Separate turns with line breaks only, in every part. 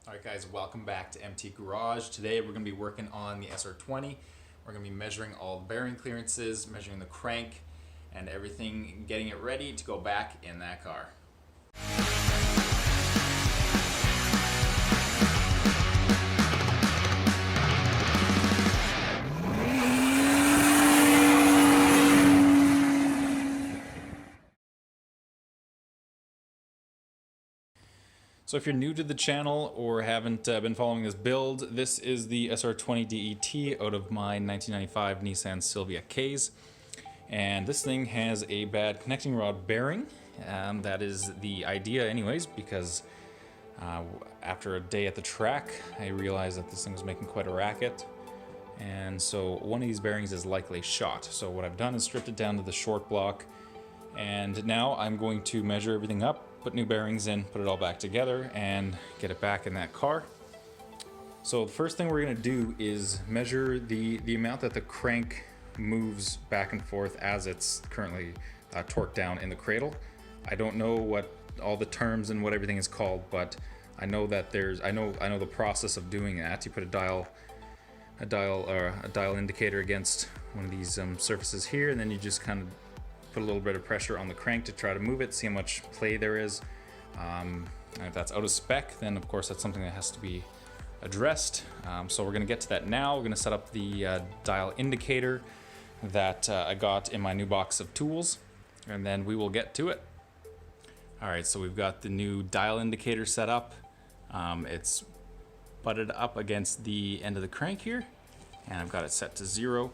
Alright guys, welcome back to MT Garage. Today we're going to be working on the SR20. We're going to be measuring all the bearing clearances, measuring the crank, and everything, getting it ready to go back in that car. So if you're new to the channel or haven't been following this build, this is the SR20DET out of my 1995 Nissan Silvia Ks. And this thing has a bad connecting rod bearing. That is the idea anyways, because after a day at the track, I realized that this thing was making quite a racket. And so one of these bearings is likely shot. So what I've done is stripped it down to the short block. And now I'm going to measure everything up, put new bearings in, put it all back together, and get it back in that car. So the first thing we're going to do is measure the amount that the crank moves back and forth as it's currently torqued down in the cradle. I don't know what all the terms and what everything is called, but I know that I know the process of doing that. You put a dial indicator against one of these surfaces here, and then you just kind of put a little bit of pressure on the crank to try to move it, see how much play there is. And if that's out of spec, then of course that's something that has to be addressed. So we're going to get to that now. We're going to set up the dial indicator that I got in my new box of tools, and then we will get to it. Alright, so we've got the new dial indicator set up. It's butted up against the end of the crank here, and I've got it set to 0.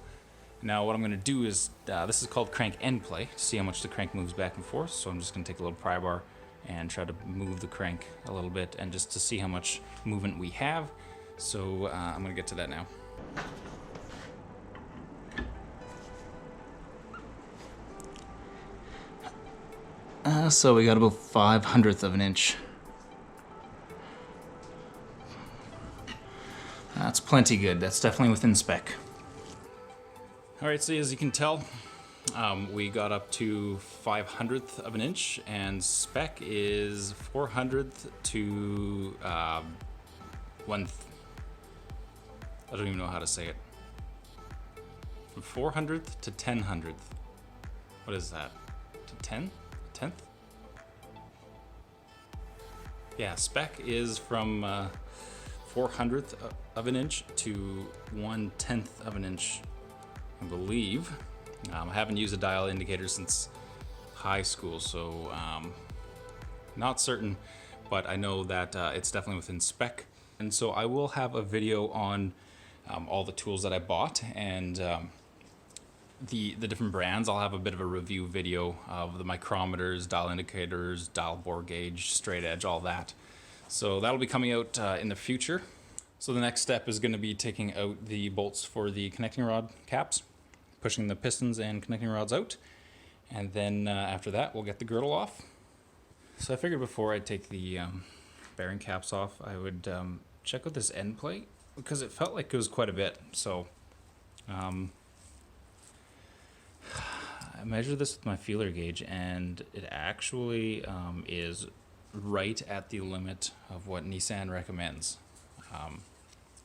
Now what I'm going to do is, this is called crank end play, to see how much the crank moves back and forth. So I'm just going to take a little pry bar and try to move the crank a little bit, and just to see how much movement we have. So I'm going to get to that now. So we got about 5/100th of an inch. That's plenty good. That's definitely within spec. Alright, so as you can tell, we got up to 5/100th of an inch, and spec is 400th to 1. I don't even know how to say it. From 400th to 10/100th. What is that? To 10? 10th? Yeah, spec is from 400th of an inch to 1/10th of an inch. I believe. I haven't used a dial indicator since high school, so not certain, but I know that it's definitely within spec. And so I will have a video on all the tools that I bought and the different brands. I'll have a bit of a review video of the micrometers, dial indicators, dial bore gauge, straight edge, all that. So that'll be coming out in the future. So the next step is going to be taking out the bolts for the connecting rod caps, pushing the pistons and connecting rods out, and then after that we'll get the girdle off. So I figured before I take the bearing caps off, I would check out this end plate, because it felt like it was quite a bit. So I measured this with my feeler gauge, and it actually is right at the limit of what Nissan recommends.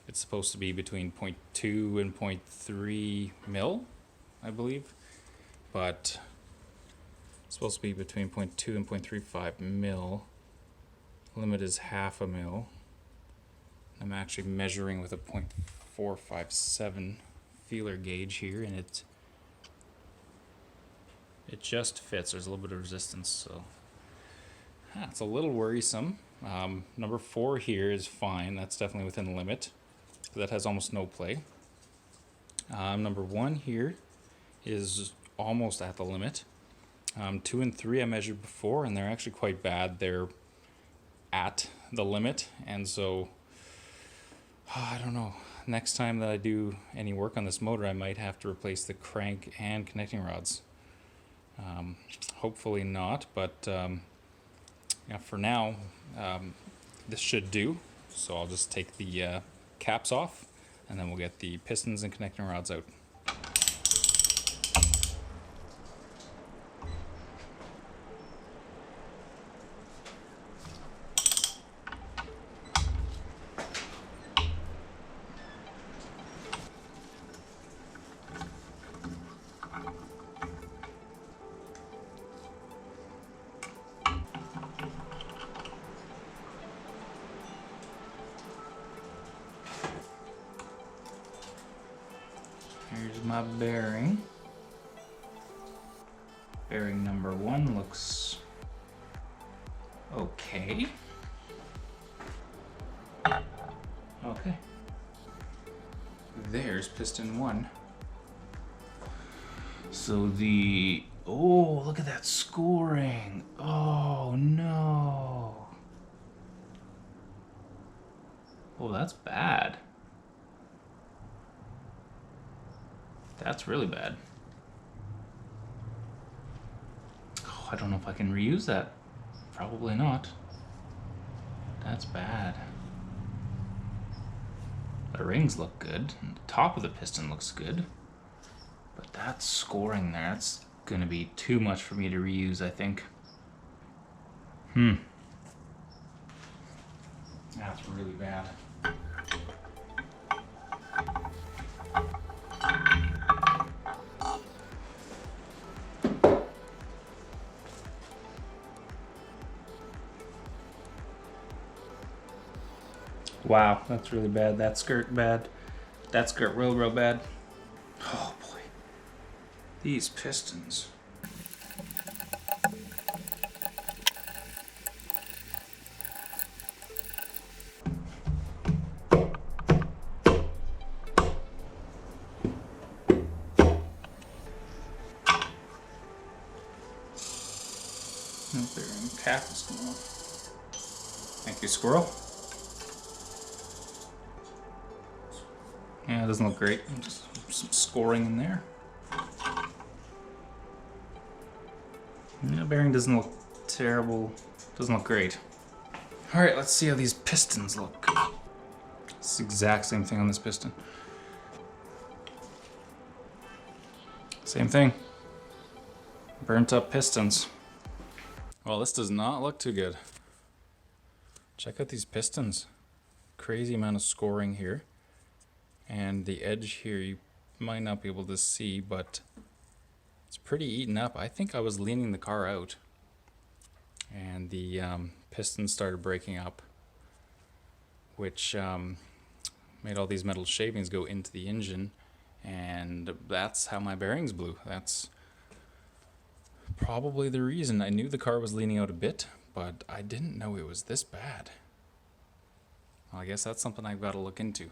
It's supposed to be between 0.2 and 0.3 mil, I believe, but it's supposed to be between 0.2 and 0.35 mil. Limit is 0.5 mil. I'm actually measuring with a 0.457 feeler gauge here, and it just fits. There's a little bit of resistance, so it's a little worrisome. Number 4 here is fine. That's definitely within the limit. That has almost no play. Number 1 here is almost at the limit. 2 and 3 I measured before, and they're actually quite bad. They're at the limit, and so I don't know. Next time that I do any work on this motor, I might have to replace the crank and connecting rods. Hopefully not, but yeah, for now this should do. So I'll just take the caps off, and then we'll get the pistons and connecting rods out. Here's my bearing. Bearing number 1 looks okay. Okay. There's piston 1. So oh, look at that scoring. Oh no. Oh, that's bad. That's really bad. Oh, I don't know if I can reuse that. Probably not. That's bad. The rings look good, and the top of the piston looks good. But that scoring there, that's gonna be too much for me to reuse, I think. That's really bad. Wow, that's really bad. That skirt bad. That skirt real bad. Oh boy. These pistons. The cap is going off. Thank you, squirrel. Yeah, it doesn't look great. Just some scoring in there. The bearing doesn't look terrible. Doesn't look great. All right, let's see how these pistons look. It's the exact same thing on this piston. Same thing. Burnt up pistons. Well, this does not look too good. Check out these pistons. Crazy amount of scoring here. And the edge here, you might not be able to see, but it's pretty eaten up. I think I was leaning the car out and the pistons started breaking up, which made all these metal shavings go into the engine, and that's how my bearings blew. That's probably the reason. I knew the car was leaning out a bit, but I didn't know it was this bad. Well, I guess that's something I've got to look into.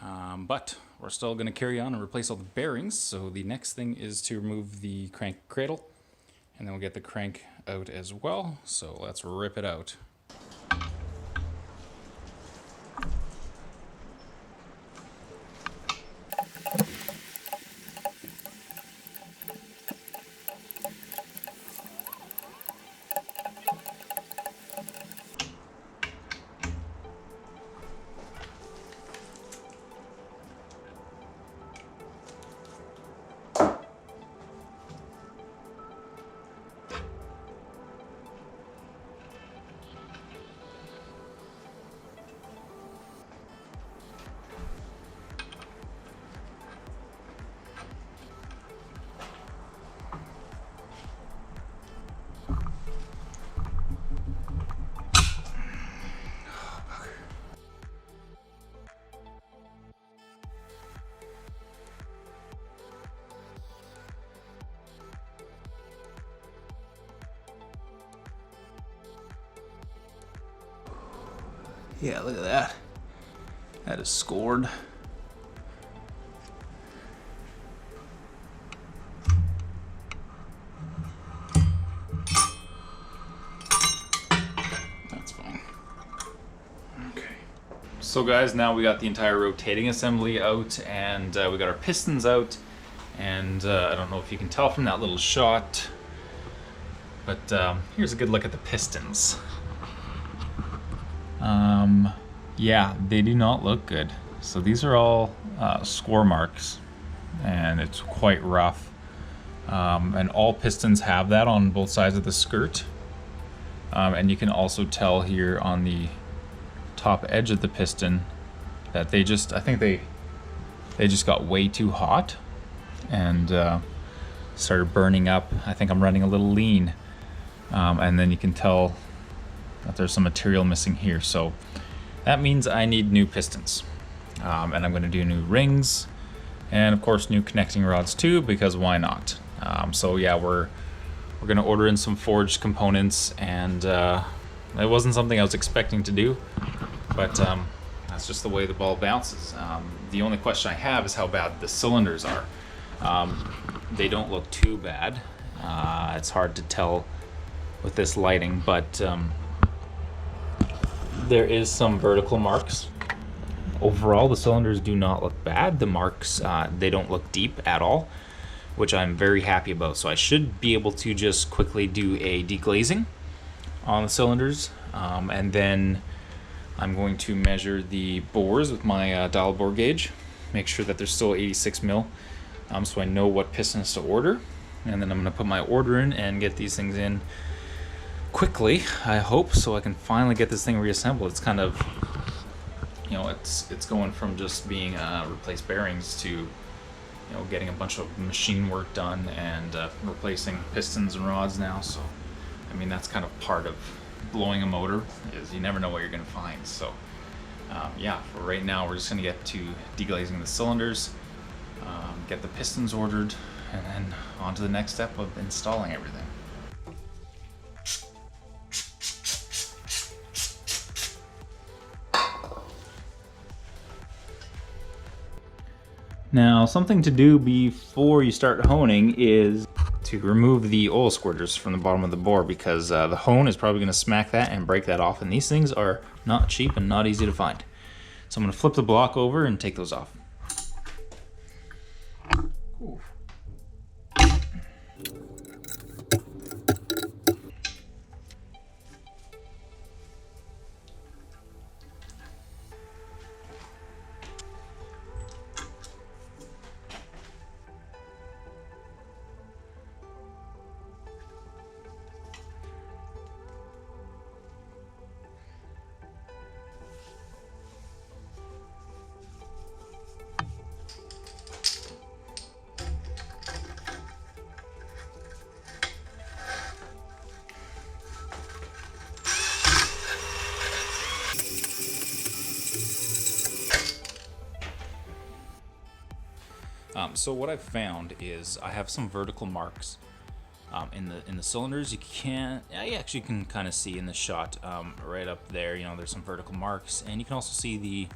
But we're still going to carry on and replace all the bearings. So the next thing is to remove the crank cradle, and then we'll get the crank out as well. So let's rip it out. Yeah, look at that. That is scored. That's fine. Okay. So guys, now we got the entire rotating assembly out, and we got our pistons out, and I don't know if you can tell from that little shot, but here's a good look at the pistons. Yeah, they do not look good. So these are all score marks, and it's quite rough. And all pistons have that on both sides of the skirt. And you can also tell here on the top edge of the piston that they just, I think they just got way too hot and started burning up. I think I'm running a little lean. And then you can tell that there's some material missing here. So that means I need new pistons. And I'm going to do new rings, And of course new connecting rods too, because why not? So yeah, we're gonna order in some forged components, and it wasn't something I was expecting to do, but that's just the way the ball bounces. The only question I have is how bad the cylinders are. They don't look too bad. It's hard to tell with this lighting, but there is some vertical marks. Overall, the cylinders do not look bad. The marks, they don't look deep at all, which I'm very happy about. So I should be able to just quickly do a deglazing on the cylinders, and then I'm going to measure the bores with my dial bore gauge, make sure that they're still 86 mil, so I know what pistons to order, and then I'm going to put my order in and get these things in quickly, I hope, so I can finally get this thing reassembled. It's kind of, you know, it's going from just being replace bearings to, you know, getting a bunch of machine work done and replacing pistons and rods now. So I mean, that's kind of part of blowing a motor, is you never know what you're going to find. So yeah, for right now we're just going to get to deglazing the cylinders, get the pistons ordered, and then on to the next step of installing everything. Now, something to do before you start honing is to remove the oil squirters from the bottom of the bore, because the hone is probably going to smack that and break that off, and these things are not cheap and not easy to find. So I'm going to flip the block over and take those off. Ooh. So what I've found is I have some vertical marks in the cylinders. I actually can kind of see in the shot right up there. You know, there's some vertical marks, and you can also see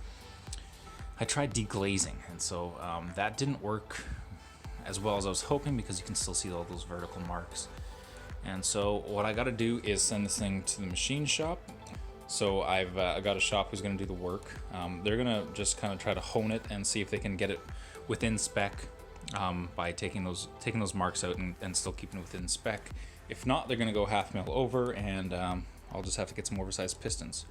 I tried deglazing, and so that didn't work as well as I was hoping, because you can still see all those vertical marks. And so what I got to do is send this thing to the machine shop. So I've got a shop who's going to do the work. They're going to just kind of try to hone it and see if they can get it within spec by taking those marks out and still keeping it within spec. If not, they're going to go half mil over, and I'll just have to get some oversized pistons.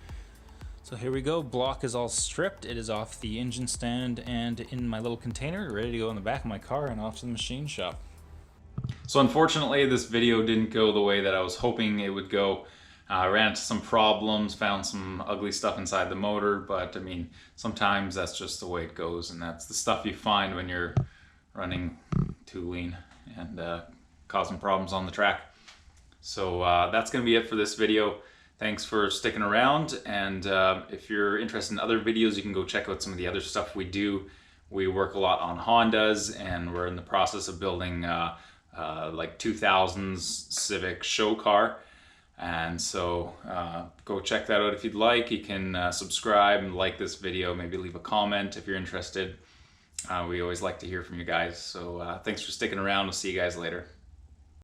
So here we go. Block is all stripped. It is off the engine stand and in my little container, ready to go in the back of my car and off to the machine shop. So unfortunately, this video didn't go the way that I was hoping it would go. I ran into some problems, found some ugly stuff inside the motor, but I mean, sometimes that's just the way it goes, and that's the stuff you find when you're running too lean and causing problems on the track. So that's going to be it for this video. Thanks for sticking around, and if you're interested in other videos, you can go check out some of the other stuff we do. We work a lot on Hondas, and we're in the process of building like 2000s Civic show car. And so go check that out if you'd like. You can subscribe and like this video, maybe leave a comment if you're interested. We always like to hear from you guys. So thanks for sticking around. We'll see you guys later.